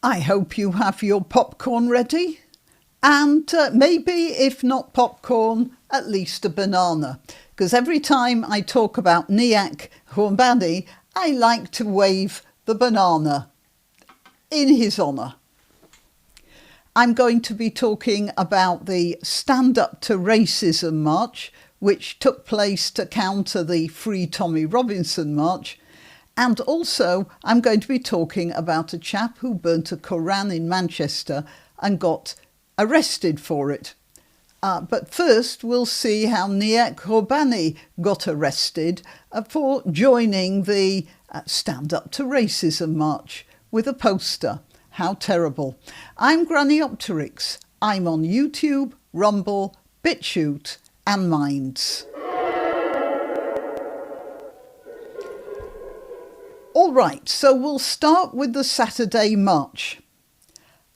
I hope you have your popcorn ready, and maybe if not popcorn, at least a banana, because every time I talk about Ghorbani, I like to wave the banana in his honour. I'm going to be talking about the Stand Up to Racism March, which took place to counter the Free Tommy Robinson March. And also, I'm going to be talking about a chap who burnt a Koran in Manchester and got arrested for it. But first, we'll see how Ghorbani got arrested for joining the Stand Up to Racism March with a poster. How terrible. I'm Granniopteryx. I'm on YouTube, Rumble, BitChute and Minds. All right, so we'll start with the Saturday march.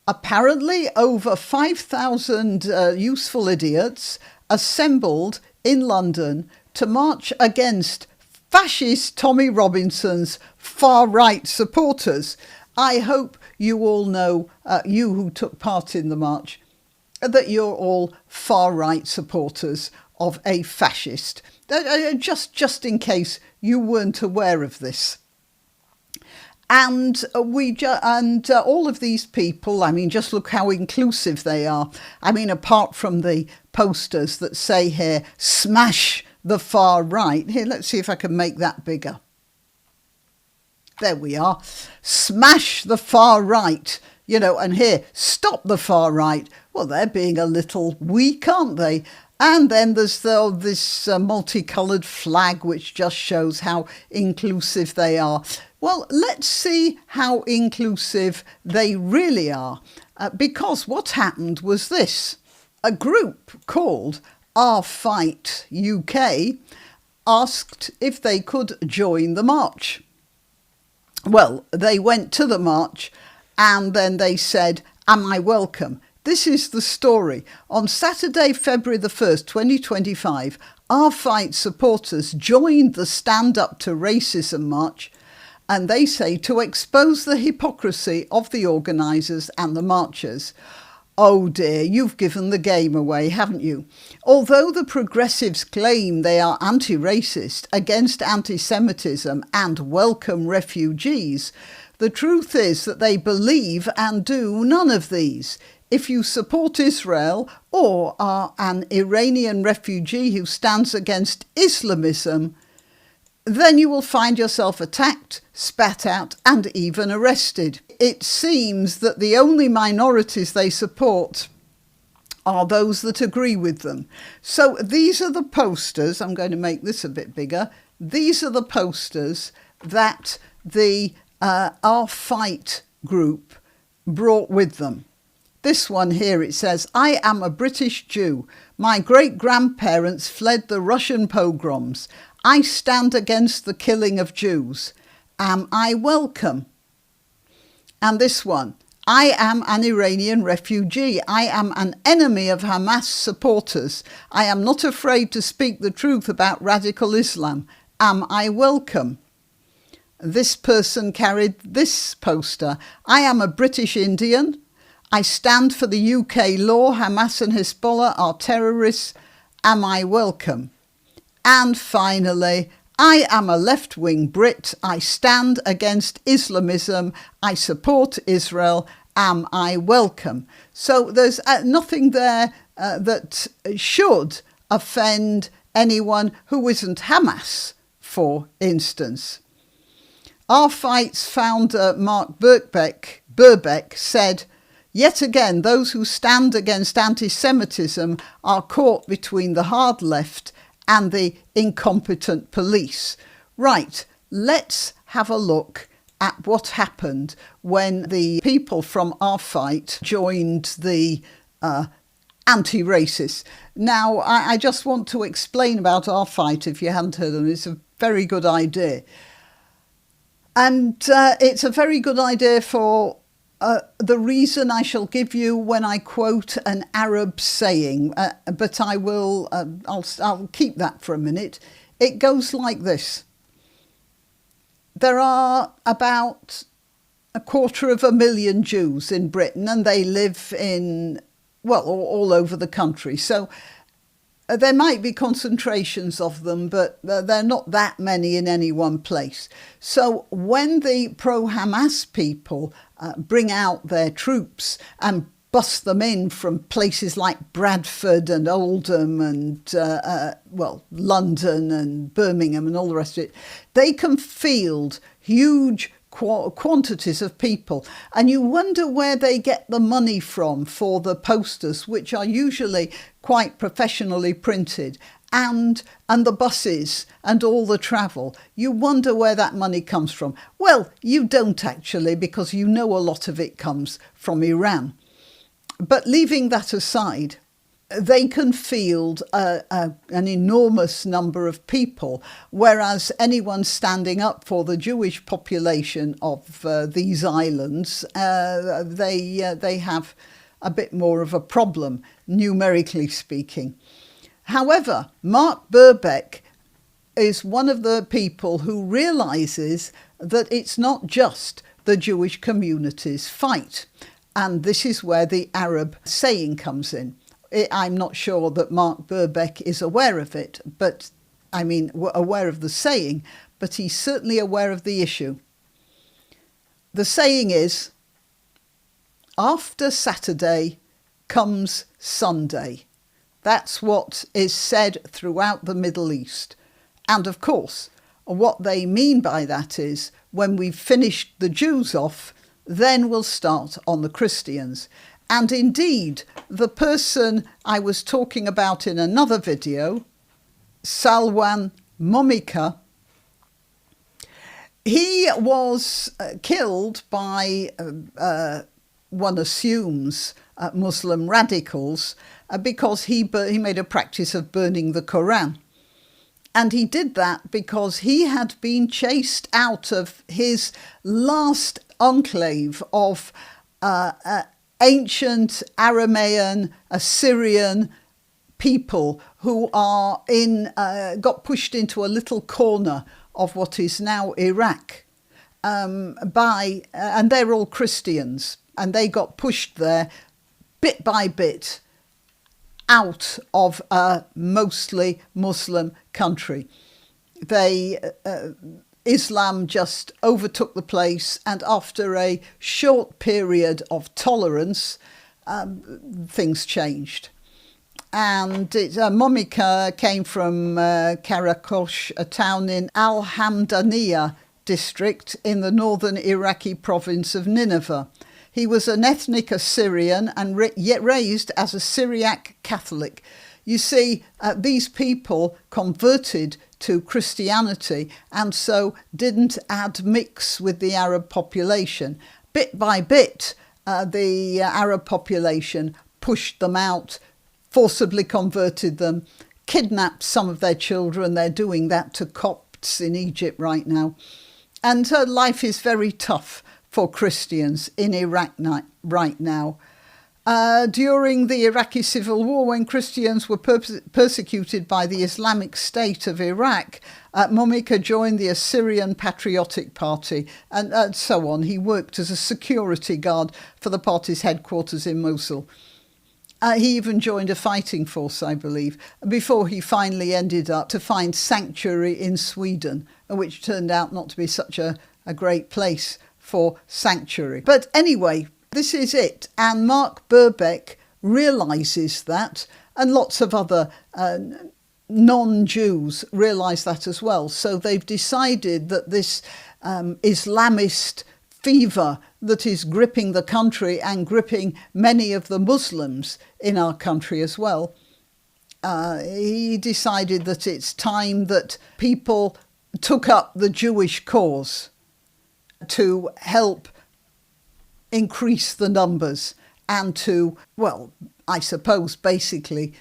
Apparently, over 5,000 useful idiots assembled in London to march against fascist Tommy Robinson's far-right supporters. I hope you all know, you who took part in the march, that you're all far-right supporters of a fascist. Just in case you weren't aware of this. And all of these people, I mean, just look how inclusive they are. I mean, apart from the posters that say here, smash the far right. Here, let's see if I can make that bigger. There we are. Smash the far right. You know, and here, stop the far right. Well, they're being a little weak, aren't they? And then there's this multicoloured flag, which just shows how inclusive they are. Well, let's see how inclusive they really are. Because what happened was this. A group called Our Fight UK asked if they could join the march. Well, they went to the march and then they said, "Am I welcome?" This is the story. On Saturday, February the 1st, 2025, Our Fight supporters joined the Stand Up to Racism March, and they say to expose the hypocrisy of the organisers and the marchers. Oh dear, you've given the game away, haven't you? Although the progressives claim they are anti-racist, against anti-Semitism and welcome refugees, the truth is that they believe and do none of these. If you support Israel or are an Iranian refugee who stands against Islamism, then you will find yourself attacked, spat at and even arrested. It seems that the only minorities they support are those that agree with them. So these are the posters. I'm going to make this a bit bigger. These are the posters that the Our Fight group brought with them. This one here, it says, "I am a British Jew. My great-grandparents fled the Russian pogroms. I stand against the killing of Jews. Am I welcome?" And this one, "I am an Iranian refugee. I am an enemy of Hamas supporters. I am not afraid to speak the truth about radical Islam. Am I welcome?" This person carried this poster, "I am a British Indian. I stand for the UK law. Hamas and Hezbollah are terrorists. Am I welcome?" And finally, "I am a left-wing Brit. I stand against Islamism. I support Israel. Am I welcome?" So there's nothing there that should offend anyone who isn't Hamas, for instance. Our Fight's founder, Mark Burbeck, said, "Yet again, those who stand against anti-Semitism are caught between the hard left and the incompetent police." Right, let's have a look at what happened when the people from Our Fight joined the anti-racists. Now, I just want to explain about Our Fight if you hadn't heard of it. It's a very good idea. And it's a very good idea for the reason I shall give you when I quote an Arab saying, but I'll keep that for a minute. It goes like this. There are about 250,000 Jews in Britain, and they live in, well, all over the country. So there might be concentrations of them, but they're not that many in any one place. So when the pro-Hamas people bring out their troops and bust them in from places like Bradford and Oldham and, London and Birmingham and all the rest of it, they can field huge quantities of people, and you wonder where they get the money from for the posters, which are usually quite professionally printed, and the buses and all the travel. You wonder where that money comes from. Well, you don't actually, because you know a lot of it comes from Iran. But leaving that aside, they can field an enormous number of people, whereas anyone standing up for the Jewish population of these islands, they have a bit more of a problem, numerically speaking. However, Mark Burbeck is one of the people who realises that it's not just the Jewish community's fight. And this is where the Arab saying comes in. I'm not sure that Mark Burbeck is aware of it, but aware of the saying, but he's certainly aware of the issue. The saying is, after Saturday comes Sunday. That's what is said throughout the Middle East. And of course, what they mean by that is, when we've finished the Jews off, then we'll start on the Christians. And indeed, the person I was talking about in another video, Salwan Momika, he was killed by, one assumes, Muslim radicals because he made a practice of burning the Quran. And he did that because he had been chased out of his last enclave of ancient Aramaean, Assyrian people who are got pushed into a little corner of what is now Iraq and they're all Christians, and they got pushed there bit by bit out of a mostly Muslim country. Islam just overtook the place, and after a short period of tolerance, things changed. And Momika came from Karakosh, a town in Al-Hamdaniya district in the northern Iraqi province of Nineveh. He was an ethnic Assyrian and yet raised as a Syriac Catholic. You see, these people converted to Christianity and so didn't admix with the Arab population. Bit by bit, the Arab population pushed them out, forcibly converted them, kidnapped some of their children. They're doing that to Copts in Egypt right now. And life is very tough for Christians in Iraq right now. During the Iraqi civil war, when Christians were persecuted by the Islamic State of Iraq, Momika joined the Assyrian Patriotic Party and so on. He worked as a security guard for the party's headquarters in Mosul. He even joined a fighting force, I believe, before he finally ended up to find sanctuary in Sweden, which turned out not to be such a great place for sanctuary. But anyway, this is it. And Mark Burbeck realises that, and lots of other non-Jews realise that as well. So they've decided that this Islamist fever that is gripping the country and gripping many of the Muslims in our country as well, he decided that it's time that people took up the Jewish cause to help increase the numbers and to, well, I suppose basically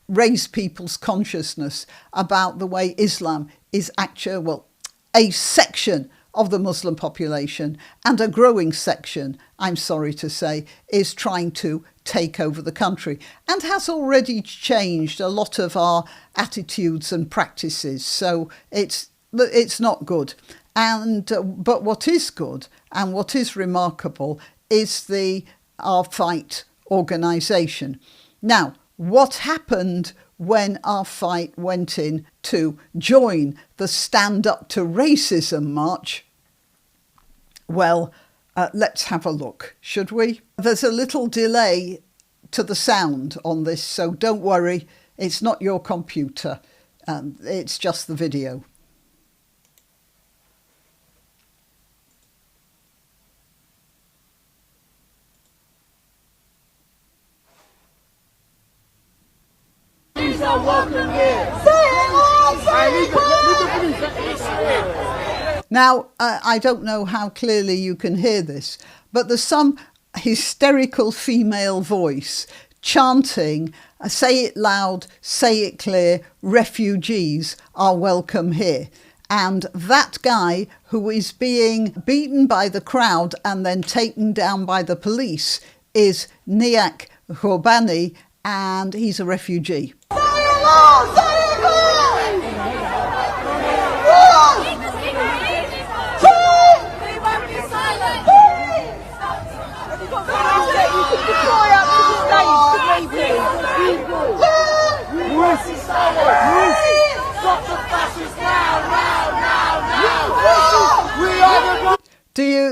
raise people's consciousness about the way Islam is actually, well, a section of the Muslim population, and a growing section, I'm sorry to say, is trying to take over the country and has already changed a lot of our attitudes and practices. So it's not good. And but what is good and what is remarkable is the Our Fight organisation. Now, what happened when Our Fight went in to join the Stand Up to Racism march? Well, let's have a look, should we? There's a little delay to the sound on this, so don't worry, it's not your computer, it's just the video. Please are welcome here. Now, I don't know how clearly you can hear this, but there's some hysterical female voice chanting, say it loud, say it clear, refugees are welcome here. And that guy who is being beaten by the crowd and then taken down by the police is Ghorbani, and he's a refugee.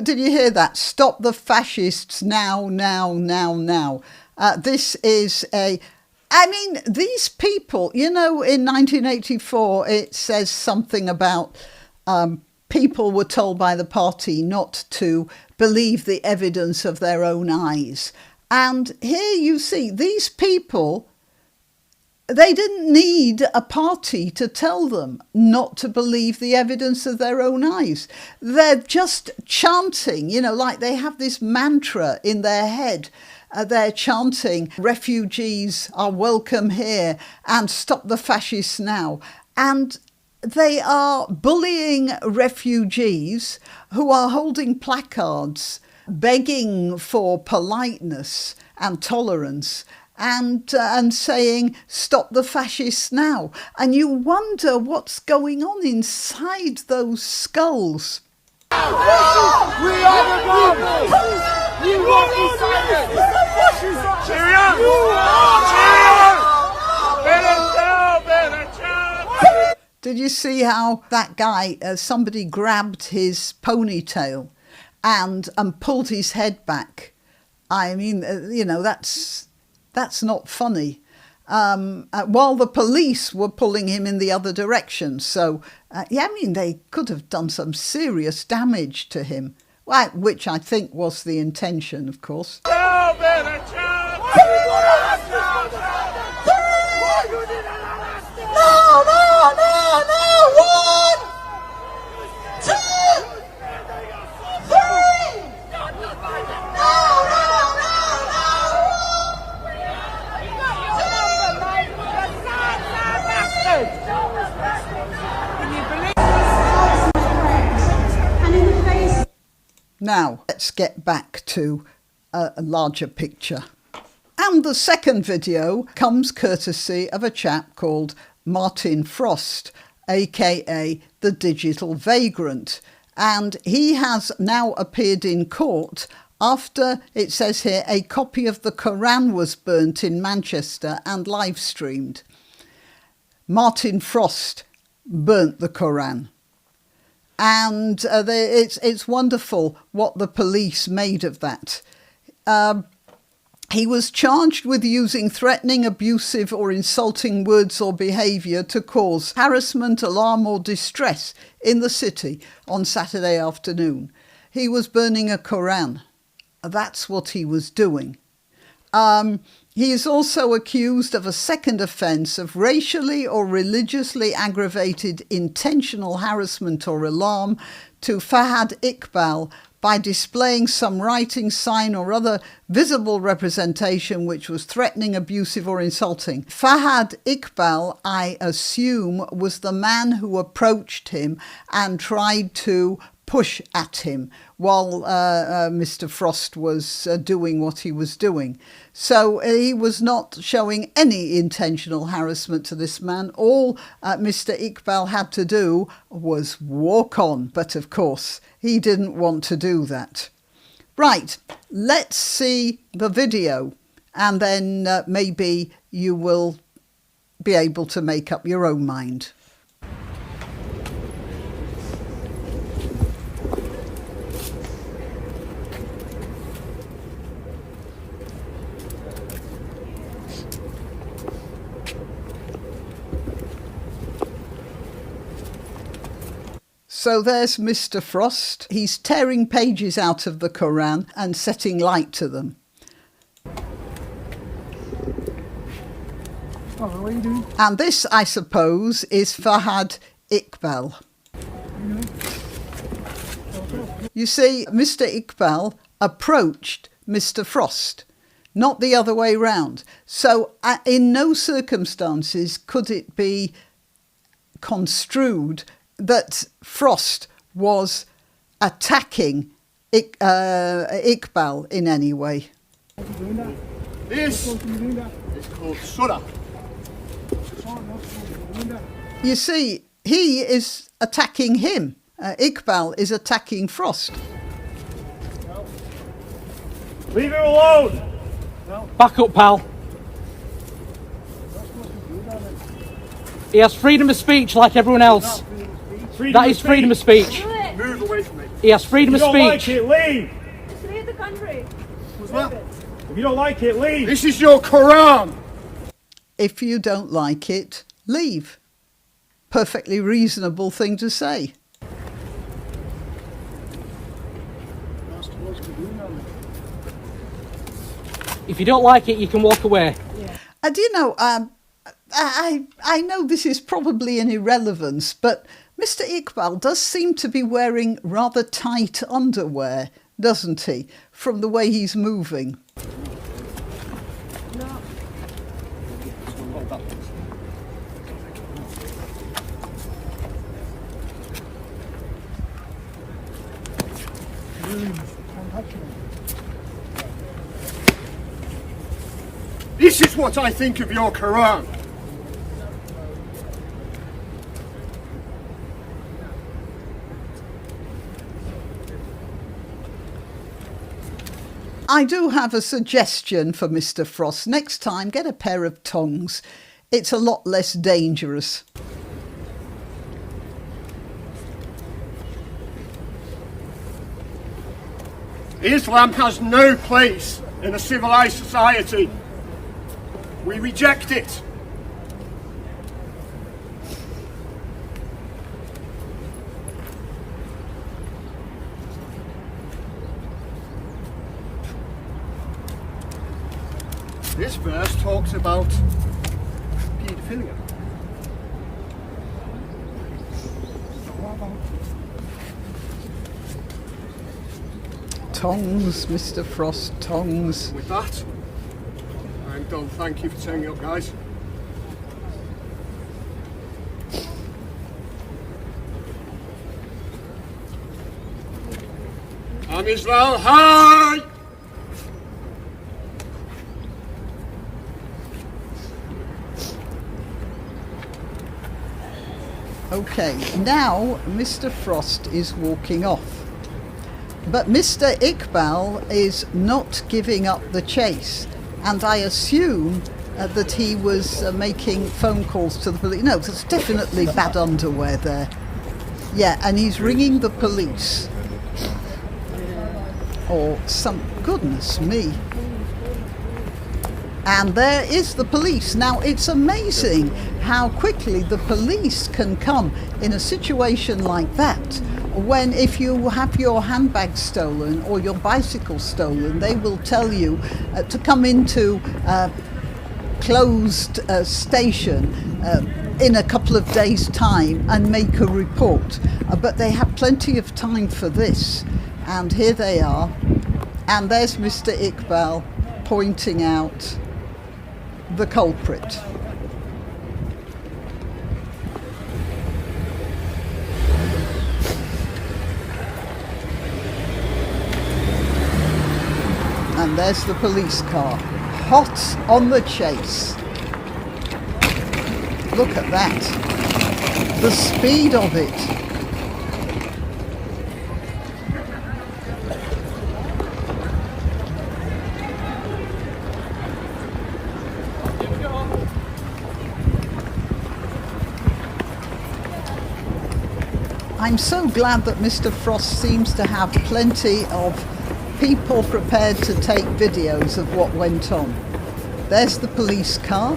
Did you hear that? Stop the fascists now, now, now, now. This is these people, you know, in 1984, it says something about people were told by the party not to believe the evidence of their own eyes. And here you see these people, they didn't need a party to tell them not to believe the evidence of their own eyes. They're just chanting, you know, like they have this mantra in their head. They're chanting, refugees are welcome here and stop the fascists now. And they are bullying refugees who are holding placards, begging for politeness and tolerance, and saying, stop the fascists now. And you wonder what's going on inside those skulls. We are the people. You won't be silent. Cheerio! Cheerio! Did you see how that guy, somebody grabbed his ponytail and pulled his head back? I mean, you know, that's not funny. While the police were pulling him in the other direction. So, they could have done some serious damage to him, which I think was the intention, of course. Now, let's get back to a larger picture. And the second video comes courtesy of a chap called Martin Frost, aka the Digital Vagrant. And he has now appeared in court after, it says here, a copy of the Quran was burnt in Manchester and live streamed. Martin Frost burnt the Quran. And it's wonderful what the police made of that. He was charged with using threatening, abusive or insulting words or behaviour to cause harassment, alarm or distress in the city on Saturday afternoon. He was burning a Quran. That's what he was doing. He is also accused of a second offence of racially or religiously aggravated intentional harassment or alarm to Fahad Iqbal by displaying some writing, sign or other visible representation which was threatening, abusive or insulting. Fahad Iqbal, I assume, was the man who approached him and tried to push at him while Mr. Frost was doing what he was doing. So he was not showing any intentional harassment to this man. All Mr. Iqbal had to do was walk on. But of course, he didn't want to do that. Right, let's see the video, and then maybe you will be able to make up your own mind. So there's Mr. Frost. He's tearing pages out of the Quran and setting light to them. Oh, what are you doing? And this, I suppose, is Fahad Iqbal. You see, Mr. Iqbal approached Mr. Frost, not the other way round. So in no circumstances could it be construed that Frost was attacking Iqbal in any way. This is called Surah. You see, he is attacking him. Iqbal is attacking Frost. Leave him alone! Back up, pal. He has freedom of speech like everyone else. That is freedom of speech. Move away from me. He has freedom of If you don't like speech. it, leave! Just leave the country. What's that? If you don't like it, leave! This is your Quran. If you don't like it, leave. Perfectly reasonable thing to say. If you don't like it, you can walk away. And you know, I know this is probably an irrelevance, but Mr. Iqbal does seem to be wearing rather tight underwear, doesn't he? From the way he's moving. This is what I think of your Quran. I do have a suggestion for Mr. Frost. Next time, get a pair of tongs. It's a lot less dangerous. Islam has no place in a civilized society. We reject it. This verse talks about paedophilia. Tongs, Mr. Frost, tongs. With that, I'm done. Thank you for turning up, guys. I'm Israel. Hi! Okay, now Mr. Frost is walking off. But Mr. Iqbal is not giving up the chase. And I assume that he was making phone calls to the police. No, there's definitely bad underwear there. Yeah, and he's ringing the police. Or goodness me. And there is the police. Now, it's amazing how quickly the police can come in a situation like that. When if you have your handbag stolen or your bicycle stolen, they will tell you to come into a closed station in a couple of days' time and make a report. But they have plenty of time for this. And here they are. And there's Mr. Iqbal pointing out the culprit. And there's the police car, hot on the chase. Look at that. The speed of it. I'm so glad that Mr. Frost seems to have plenty of people prepared to take videos of what went on. There's the police car,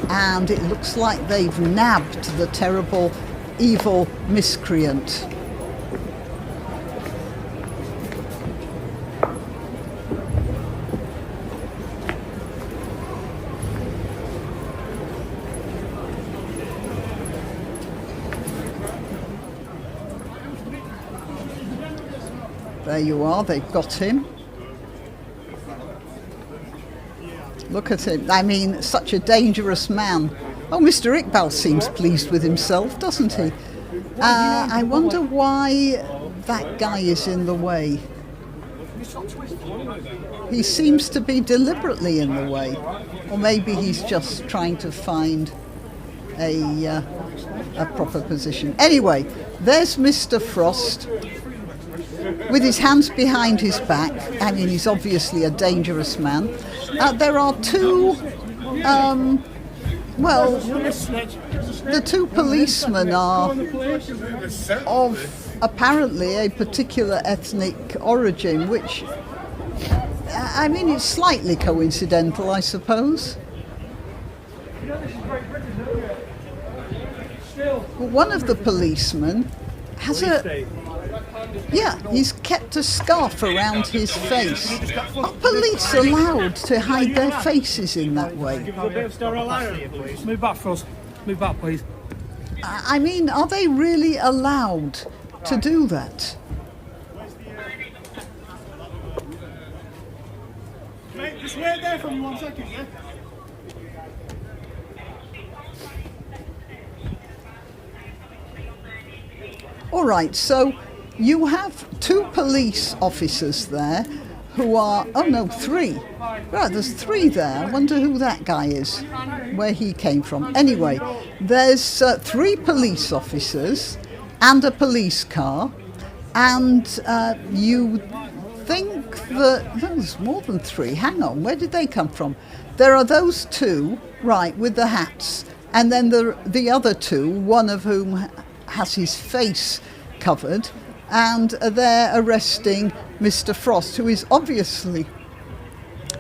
and it looks like they've nabbed the terrible, evil miscreant. There you are, they've got him. Look at him. I mean, such a dangerous man. Oh, Mr. Iqbal seems pleased with himself, doesn't he? I wonder why that guy is in the way. He seems to be deliberately in the way. Or maybe he's just trying to find a proper position. Anyway, there's Mr. Frost with his hands behind his back. I mean, he's obviously a dangerous man. There are two, the two policemen are of apparently a particular ethnic origin, which, I mean, it's slightly coincidental, I suppose. Well, one of the policemen has he's kept a scarf around his face. Are police allowed to hide their faces in that way? Move back for us. Move back, please. I mean, are they really allowed to do that? Mate, just wait there for 1 second, yeah? All right, so you have two police officers there who are, three. Right, there's three there. I wonder who that guy is, where he came from. Anyway, there's three police officers and a police car, and you think that there's more than three. Hang on, where did they come from? There are those two, right, with the hats, and then the other two, one of whom has his face covered, and they're arresting Mr. Frost, who is obviously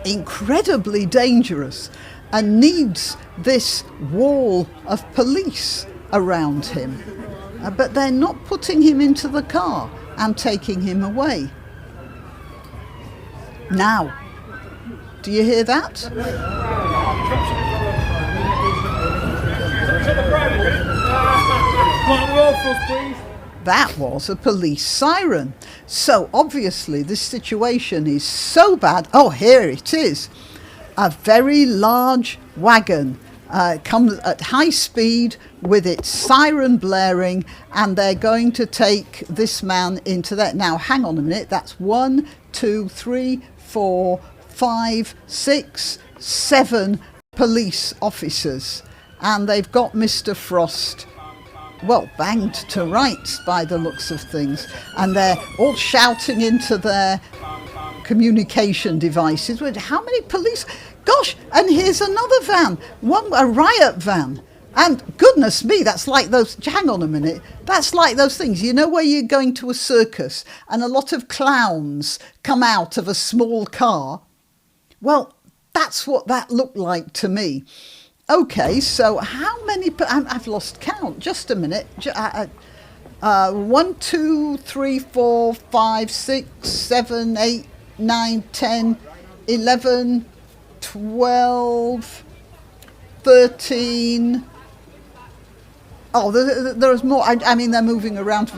incredibly dangerous and needs this wall of police around him. But they're not putting him into the car and taking him away. Now, do you hear that? That was a police siren. So obviously this situation is so bad. Oh, here it is. A very large wagon comes at high speed with its siren blaring, and they're going to take this man into that. Now, hang on a minute. That's 1, 2, 3, 4, 5, 6, 7 police officers. And they've got Mr. Frost, well, banged to rights by the looks of things. And they're all shouting into their communication devices. How many police? Gosh, and here's another van, a riot van. And goodness me, that's like those, hang on a minute, that's like those things, you know, where you're going to a circus and a lot of clowns come out of a small car? Well, that's what that looked like to me. Okay, so how many, I've lost count, just a minute. 1, 2, 3, 4, 5, 6, 7, 8, 9, 10, 11, 12, 13. Oh, there's more. I mean, they're moving around.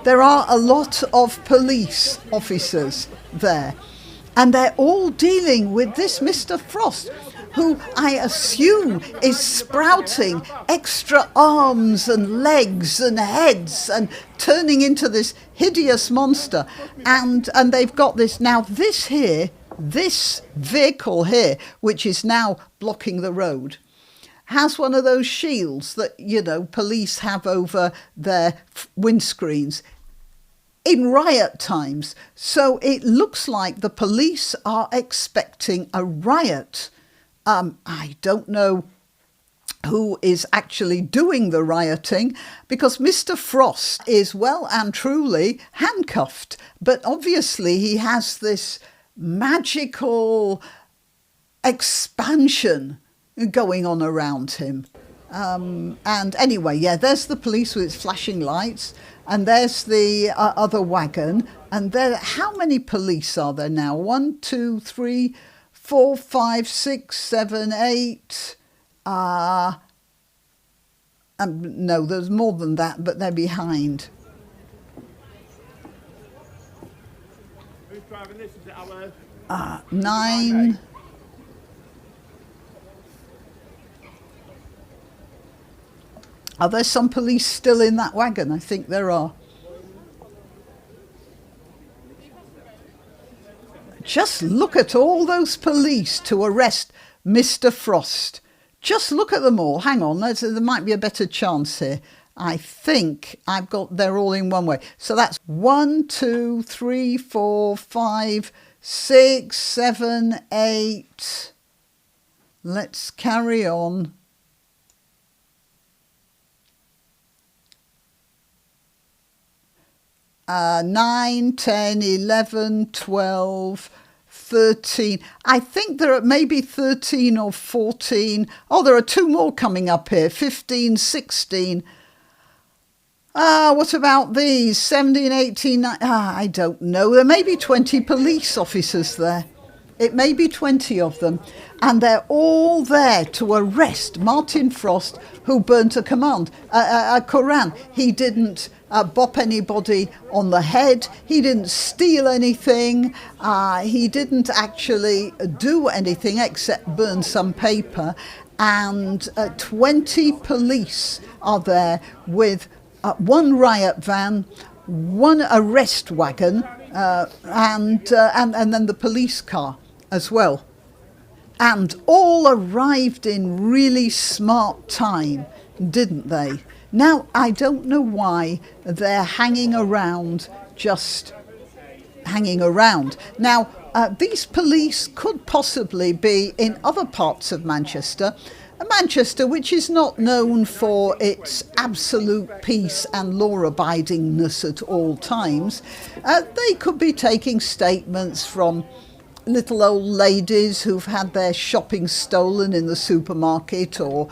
There are a lot of police officers there. And they're all dealing with this Mr. Frost, who I assume is sprouting extra arms and legs and heads and turning into this hideous monster. And they've got this. Now, this here This vehicle here, which is now blocking the road, has one of those shields that, you know, police have over their windscreens in riot times. So it looks like the police are expecting a riot. I don't know who is actually doing the rioting, because Mr. Frost is well and truly handcuffed. But obviously he has this magical expansion going on around him. And anyway, yeah, there's the police with its flashing lights, and there's the other wagon. And there, how many police are there now? 1, 2, 3, 4, 5, 6, 7, 8. No, there's more than that, but they're behind. Who's driving this? Is it our... 9. Are there some police still in that wagon? I think there are. Just look at all those police to arrest Mr. Frost. Just look at them all. Hang on, there might be a better chance here. I think they're all in one way. So that's 1, 2, 3, 4, 5, 6, 7, 8. Let's carry on. 9, 10, 11, 12, 13. I think there are maybe 13 or 14. Oh, there are 2 more coming up here. 15, 16. What about these? 17, 18, 19. I don't know. There may be 20 police officers there. It may be 20 of them. And they're all there to arrest Martin Frost, who burnt a Quran. He didn't bop anybody on the head. He didn't steal anything. He didn't actually do anything except burn some paper. And 20 police are there with 1 riot van, 1 arrest wagon, and then the police car as well. And all arrived in really smart time, didn't they? Now, I don't know why they're hanging around, just hanging around. Now, these police could possibly be in other parts of Manchester, which is not known for its absolute peace and law-abidingness at all times. They could be taking statements from little old ladies who've had their shopping stolen in the supermarket, or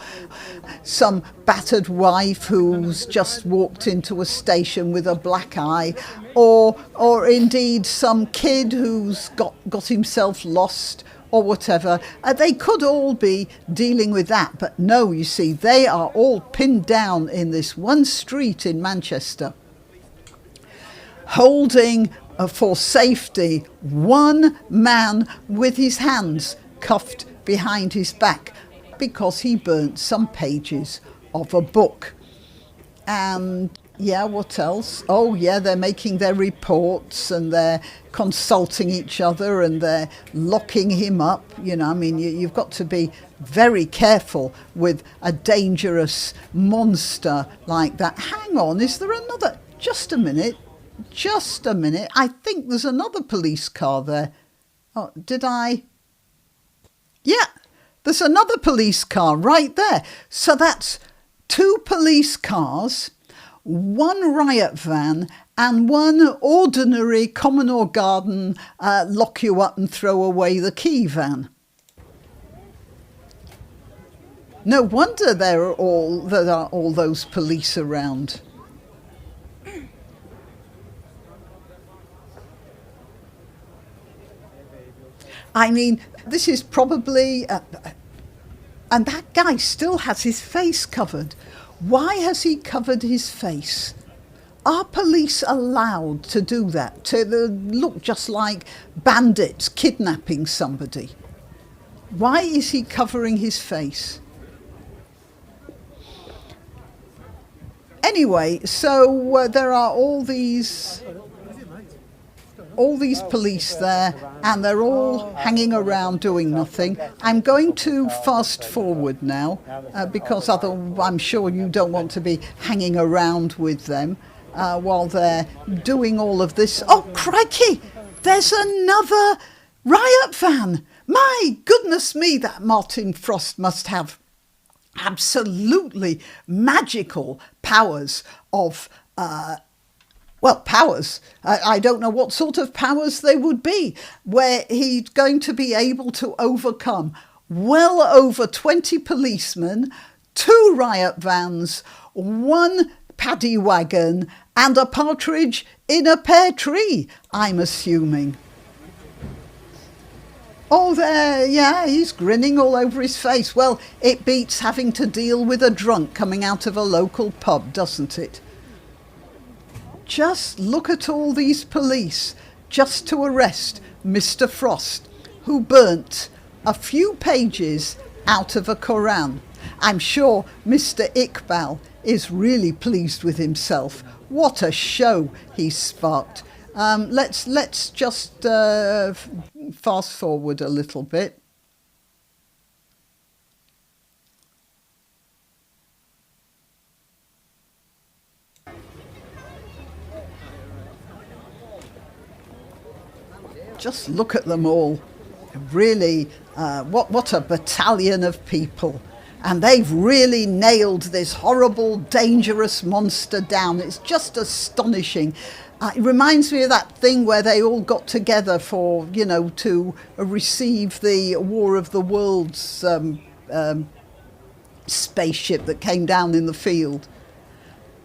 some battered wife who's just walked into a station with a black eye, or indeed some kid who's got himself lost or whatever. They could all be dealing with that, but no, you see, they are all pinned down in this one street in Manchester, holding for safety 1 man with his hands cuffed behind his back because he burnt some pages of a book. And yeah, what else? Oh yeah, they're making their reports and they're consulting each other and they're locking him up. You know, I mean, you've got to be very careful with a dangerous monster like that. Hang on, is there another? Just a minute. I think there's another police car there. Oh, did I? Yeah, there's another police car right there. So that's 2 police cars, 1 riot van, and 1 ordinary common or garden lock you up and throw away the key van. No wonder there are all those police around. I mean, this is probably... and that guy still has his face covered. Why has he covered his face? Are police allowed to do that? To look just like bandits kidnapping somebody? Why is he covering his face? Anyway, so there are all these... all these police there, and they're all hanging around doing nothing. I'm going to fast forward now, because I'm sure you don't want to be hanging around with them while they're doing all of this. Oh, crikey! There's another riot van! My goodness me, that Martin Frost must have absolutely magical powers of powers. I don't know what sort of powers they would be, where he's going to be able to overcome well over 20 policemen, 2 riot vans, 1 paddy wagon, and a partridge in a pear tree, I'm assuming. Oh, there, yeah, he's grinning all over his face. Well, it beats having to deal with a drunk coming out of a local pub, doesn't it? Just look at all these police just to arrest Mr. Frost, who burnt a few pages out of a Koran. I'm sure Mr. Iqbal is really pleased with himself. What a show he's sparked. Let's just fast forward a little bit. Just look at them all. Really, what a battalion of people. And they've really nailed this horrible, dangerous monster down. It's just astonishing. It reminds me of that thing where they all got together for, to receive the War of the Worlds spaceship that came down in the field.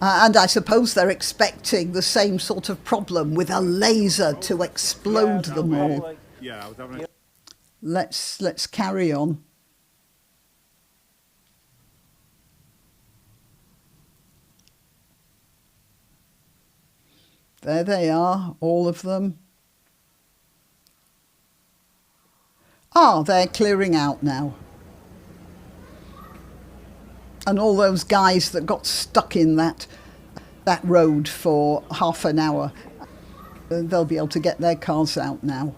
And I suppose they're expecting the same sort of problem with a laser to explode them all. Let's carry on. There they are, all of them. They're clearing out now. And all those guys that got stuck in that road for half an hour, they'll be able to get their cars out now.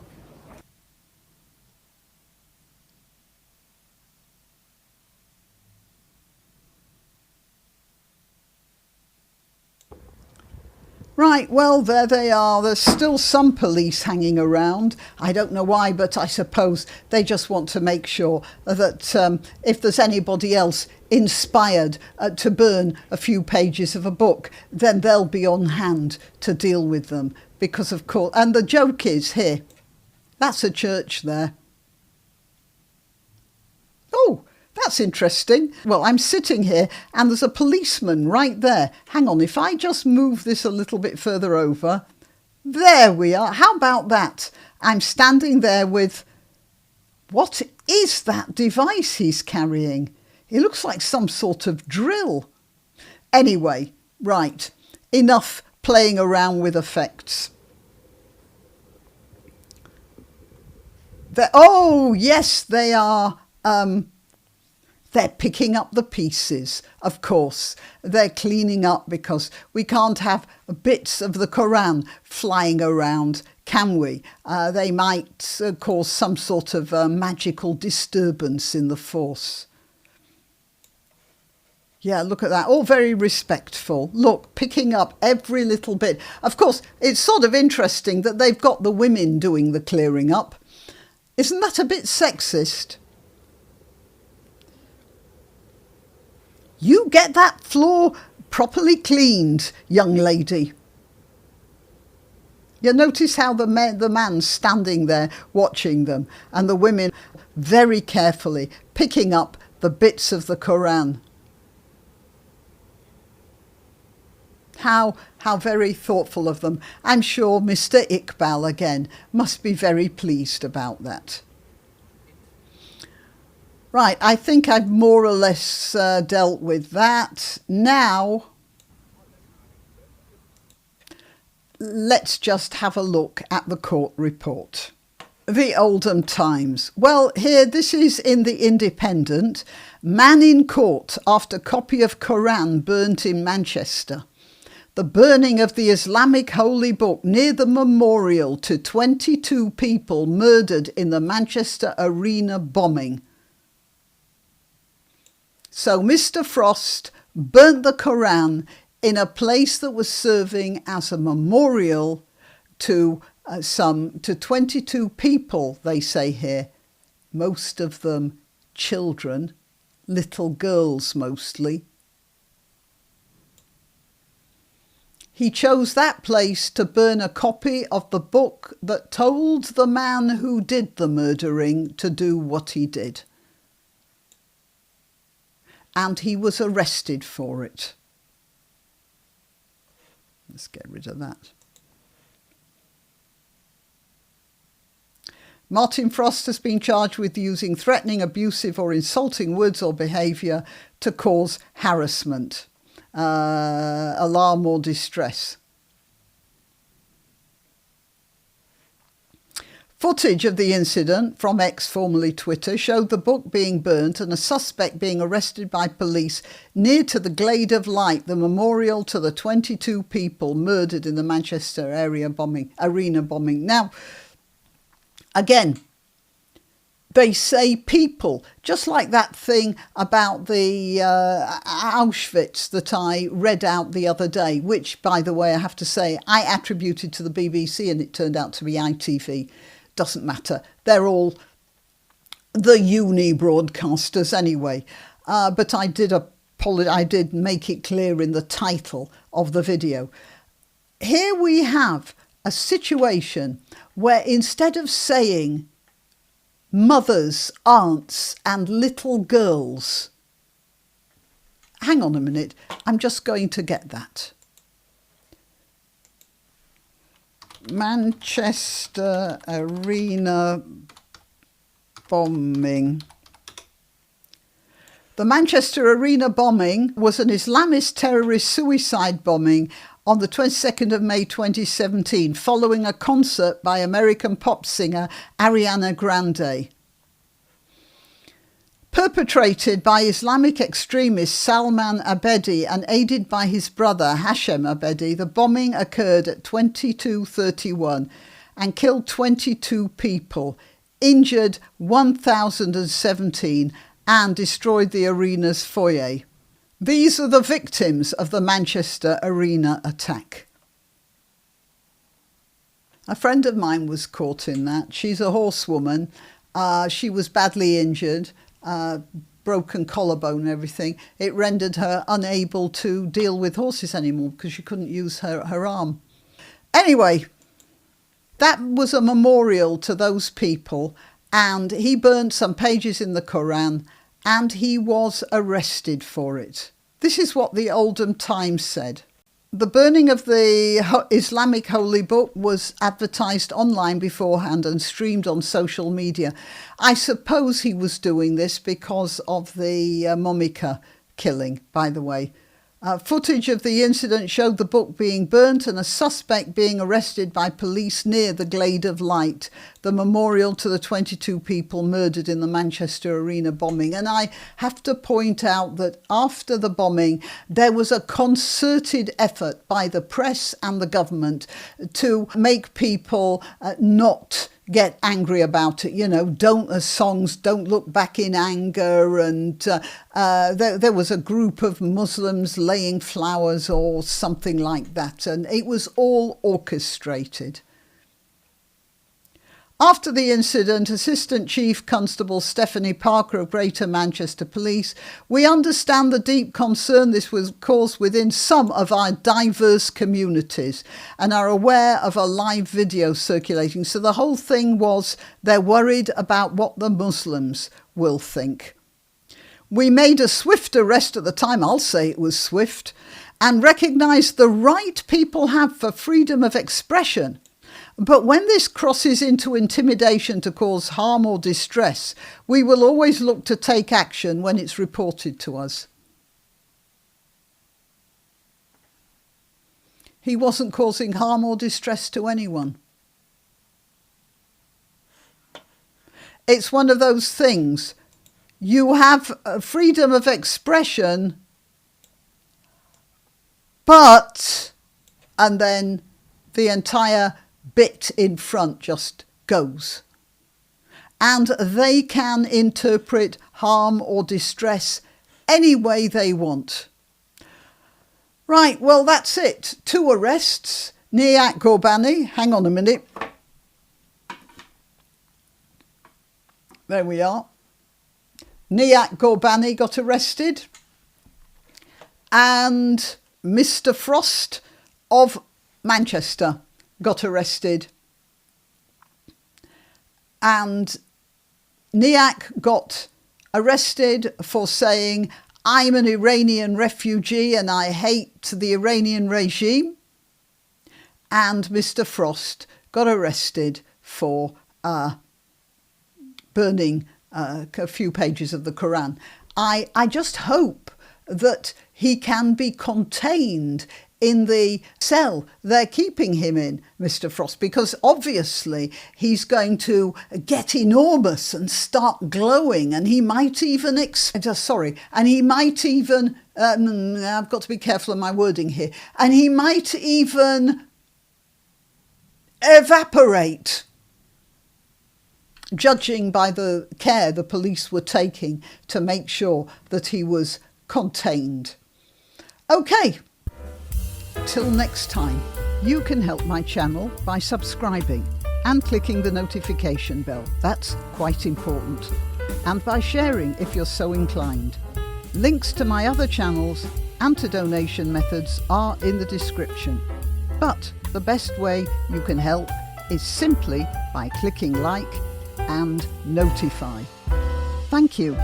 Right, well, there they are. There's still some police hanging around. I don't know why, but I suppose they just want to make sure that if there's anybody else inspired to burn a few pages of a book, then they'll be on hand to deal with them. Because, of course, and the joke is here, that's a church there. Oh, that's interesting. Well, I'm sitting here and there's a policeman right there. Hang on, if I just move this a little bit further over. There we are. How about that? I'm standing there with... What is that device he's carrying? It looks like some sort of drill. Anyway, right. Enough playing around with effects. Oh, yes, they are... They're picking up the pieces, of course. They're cleaning up because we can't have bits of the Quran flying around, can we? They might cause some sort of magical disturbance in the force. Yeah, look at that. All very respectful. Look, picking up every little bit. Of course, it's sort of interesting that they've got the women doing the clearing up. Isn't that a bit sexist? You get that floor properly cleaned, young lady. You notice how the man's standing there watching them and the women very carefully picking up the bits of the Quran. How very thoughtful of them. I'm sure Mr. Iqbal again must be very pleased about that. Right, I think I've more or less dealt with that. Now, let's just have a look at the court report. The Oldham Times. Well, here, this is in the Independent. Man in court after copy of Quran burnt in Manchester. the burning of the Islamic holy book near the memorial to 22 people murdered in the Manchester Arena bombing. So Mr. Frost burnt the Quran in a place that was serving as a memorial to 22 people, they say here, most of them children, little girls mostly. He chose that place to burn a copy of the book that told the man who did the murdering to do what he did. And he was arrested for it. Let's get rid of that. Martin Frost has been charged with using threatening, abusive or insulting words or behaviour to cause harassment, alarm or distress. Footage of the incident from X, formerly Twitter, showed the book being burnt and a suspect being arrested by police near to the Glade of Light, the memorial to the 22 people murdered in the Manchester arena bombing. Now, again, they say people, just like that thing about the Auschwitz that I read out the other day, which, by the way, I have to say, I attributed to the BBC and it turned out to be ITV. Doesn't matter. They're all the uni broadcasters anyway. But I did make it clear in the title of the video. Here we have a situation where instead of saying mothers, aunts and little girls, hang on a minute, I'm just going to get that. Manchester Arena bombing. The Manchester Arena bombing was an Islamist terrorist suicide bombing on the 22nd of May 2017, following a concert by American pop singer Ariana Grande. Perpetrated by Islamic extremist Salman Abedi and aided by his brother Hashem Abedi, the bombing occurred at 22:31 and killed 22 people, injured 1,017 and destroyed the arena's foyer. These are the victims of the Manchester Arena attack. A friend of mine was caught in that. She's a horsewoman. She was badly injured. Broken collarbone and everything. It rendered her unable to deal with horses anymore because she couldn't use her arm. Anyway, that was a memorial to those people, and he burnt some pages in the Quran and he was arrested for it. This is what the Oldham Times said. The burning of the Islamic holy book was advertised online beforehand and streamed on social media. I suppose he was doing this because of the Momika killing, by the way. Footage of the incident showed the book being burnt and a suspect being arrested by police near the Glade of Light, the memorial to the 22 people murdered in the Manchester Arena bombing. And I have to point out that after the bombing, there was a concerted effort by the press and the government to make people not get angry about it, songs don't look back in anger, and there was a group of Muslims laying flowers or something like that, and it was all orchestrated. After the incident, Assistant Chief Constable Stephanie Parker of Greater Manchester Police, we understand the deep concern this was caused within some of our diverse communities and are aware of a live video circulating. So the whole thing was they're worried about what the Muslims will think. We made a swift arrest at the time, I'll say it was swift, and recognised the right people have for freedom of expression. But when this crosses into intimidation to cause harm or distress, we will always look to take action when it's reported to us. He wasn't causing harm or distress to anyone. It's one of those things. You have freedom of expression, but and then the entire bit in front just goes. And they can interpret harm or distress any way they want. Right, well, that's it. 2 arrests. Nihat Ghorbani, hang on a minute. There we are. Nihat Ghorbani got arrested. And Mr. Frost of Manchester got arrested. And Nihat got arrested for saying, I'm an Iranian refugee and I hate the Iranian regime. And Mr. Frost got arrested for burning a few pages of the Quran. I just hope that he can be contained in the cell they're keeping him in, Mr. Frost, because obviously he's going to get enormous and start glowing, and he might even I've got to be careful of my wording here, and he might even evaporate, judging by the care the police were taking to make sure that he was contained. Okay. Till next time, you can help my channel by subscribing and clicking the notification bell. That's quite important. And by sharing if you're so inclined. Links to my other channels and to donation methods are in the description. But the best way you can help is simply by clicking like and notify. Thank you.